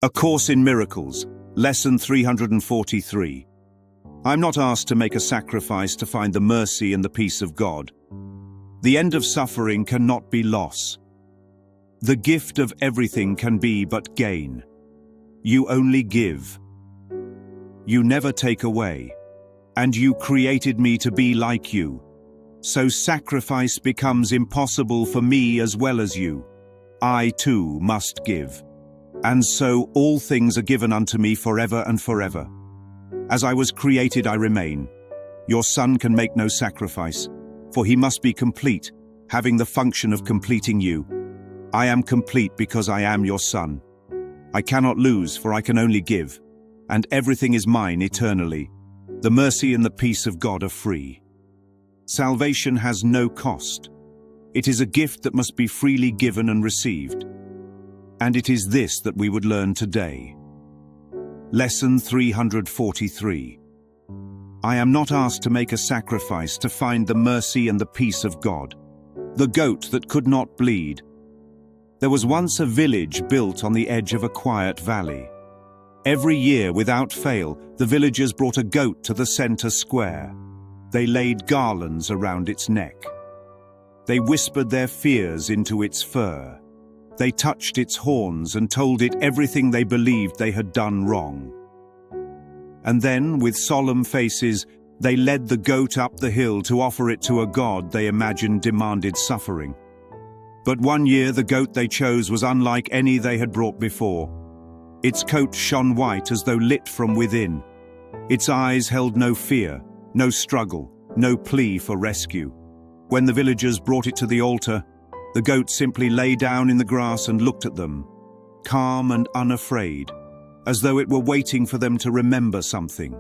A Course in Miracles, Lesson 343. I'm not asked to make a sacrifice to find the mercy and the peace of God. The end of suffering cannot be loss. The gift of everything can be but gain. You only give. You never take away. And you created me to be like you. So sacrifice becomes impossible for me as well as you. I too must give. And so all things are given unto me forever and forever. As I was created, I remain. Your Son can make no sacrifice, for he must be complete, having the function of completing you. I am complete because I am your Son. I cannot lose, for I can only give, and everything is mine eternally. The mercy and the peace of God are free. Salvation has no cost. It is a gift that must be freely given and received. And it is this that we would learn today. Lesson 343. I am not asked to make a sacrifice to find the mercy and the peace of God. The goat that could not bleed. There was once a village built on the edge of a quiet valley. Every year, without fail, the villagers brought a goat to the center square. They laid garlands around its neck. They whispered their fears into its fur. They touched its horns and told it everything they believed they had done wrong. And then, with solemn faces, they led the goat up the hill to offer it to a god they imagined demanded suffering. But one year the goat they chose was unlike any they had brought before. Its coat shone white as though lit from within. Its eyes held no fear, no struggle, no plea for rescue. When the villagers brought it to the altar, the goat simply lay down in the grass and looked at them, calm and unafraid, as though it were waiting for them to remember something.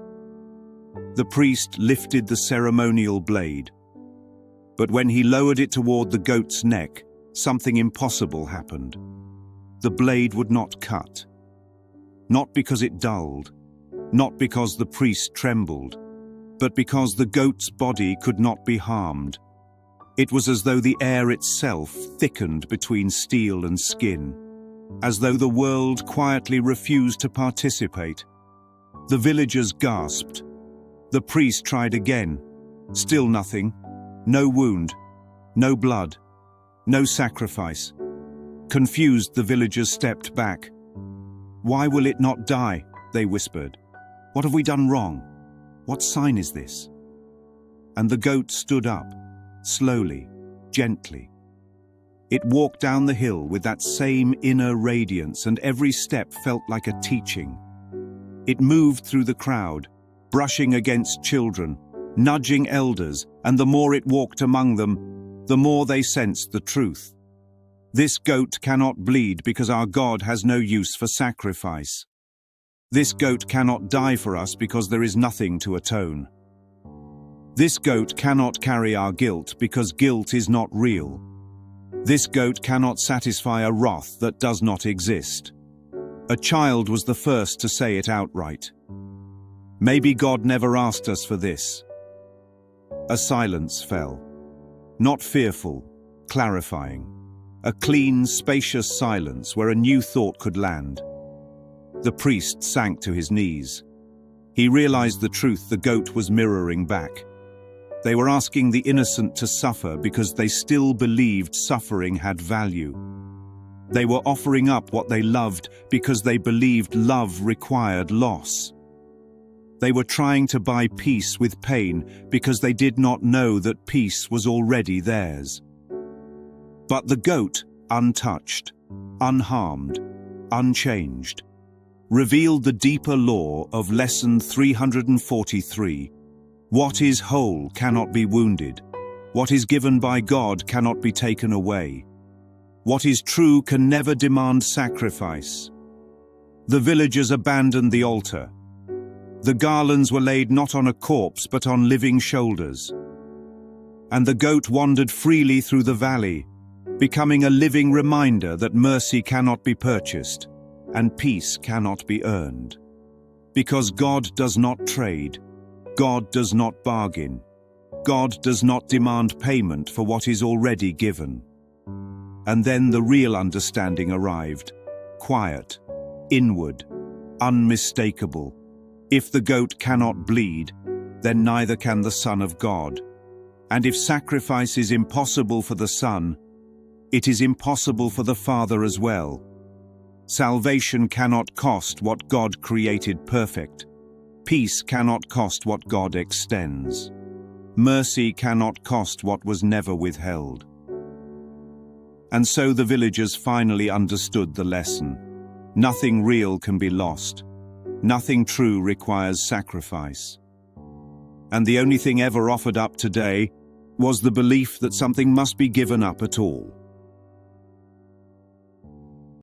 The priest lifted the ceremonial blade. But when he lowered it toward the goat's neck, something impossible happened. The blade would not cut. Not because it dulled, not because the priest trembled, but because the goat's body could not be harmed. It was as though the air itself thickened between steel and skin, as though the world quietly refused to participate. The villagers gasped. The priest tried again. Still nothing. No wound. No blood. No sacrifice. Confused, the villagers stepped back. "Why will it not die?" they whispered. "What have we done wrong? What sign is this?" And the goat stood up. Slowly, gently. It walked down the hill with that same inner radiance, and every step felt like a teaching. It moved through the crowd, brushing against children, nudging elders, and the more it walked among them, the more they sensed the truth. This goat cannot bleed because our God has no use for sacrifice. This goat cannot die for us because there is nothing to atone. This goat cannot carry our guilt because guilt is not real. This goat cannot satisfy a wrath that does not exist. A child was the first to say it outright. Maybe God never asked us for this. A silence fell. Not fearful, clarifying. A clean, spacious silence where a new thought could land. The priest sank to his knees. He realized the truth the goat was mirroring back. They were asking the innocent to suffer because they still believed suffering had value. They were offering up what they loved because they believed love required loss. They were trying to buy peace with pain because they did not know that peace was already theirs. But the goat, untouched, unharmed, unchanged, revealed the deeper law of Lesson 343. What is whole cannot be wounded. What is given by God cannot be taken away. What is true can never demand sacrifice. The villagers abandoned the altar. The garlands were laid not on a corpse but on living shoulders. And the goat wandered freely through the valley, becoming a living reminder that mercy cannot be purchased and peace cannot be earned. Because God does not trade. God does not bargain. God does not demand payment for what is already given. And then the real understanding arrived. Quiet, inward, unmistakable. If the goat cannot bleed, then neither can the Son of God. And if sacrifice is impossible for the Son, it is impossible for the Father as well. Salvation cannot cost what God created perfect. Peace cannot cost what God extends. Mercy cannot cost what was never withheld. And so the villagers finally understood the lesson. Nothing real can be lost. Nothing true requires sacrifice. And the only thing ever offered up today was the belief that something must be given up at all.